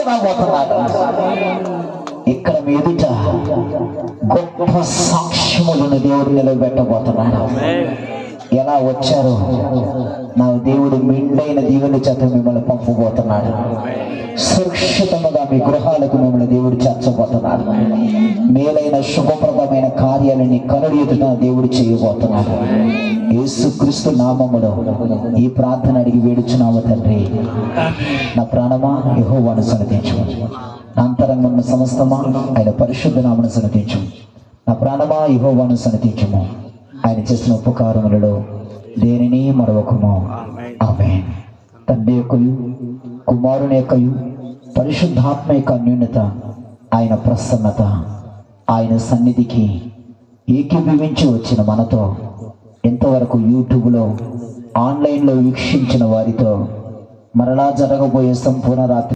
రాబోతున్నాడు. ఇక్కడ మీదుట గొప్ప సాక్ష్యములను దేవుడు నిలబెట్టబోతున్నాడు. ఎలా వచ్చారో నా దేవుడు మెండైన దీవెన చేత మిమ్మల్ని పంపబోతున్నాడు. సురక్షితంగా మీ గృహాలకు మిమ్మల్ని దేవుడు చేర్చబోతున్నాడు. మేలైన శుభప్రదమైన కార్యాలని కనుడి ఎదుట దేవుడు చేయబోతున్నాడు. యేసుక్రీస్తు నామములో ఈ ప్రార్థన అడిగి వేడుచున్నాము తండ్రి. నా ప్రాణమా యెహోవాను సన్నిధించు, నా అంతరంగం సమస్తమా ఆయన పరిశుద్ధ నామమును సన్నిధించు. నా ప్రాణమా యెహోవాను సన్నిధించుము, ఆయన చేసిన ఉపకారములలో దేనిని మరొకము. ఆమేన్. తండ్రి యొక్కయు కుమారుని యొక్కయు పరిశుద్ధాత్మ యొక్క అన్యోన్యత, ఆయన ప్రసన్నత, ఆయన సన్నిధికి ఏకీభవించి వచ్చిన మనతో, ఎంతవరకు యూట్యూబ్లో ఆన్లైన్లో వీక్షించిన వారితో, మరలా జరగబోయే సంపూర్ణ రాత్రి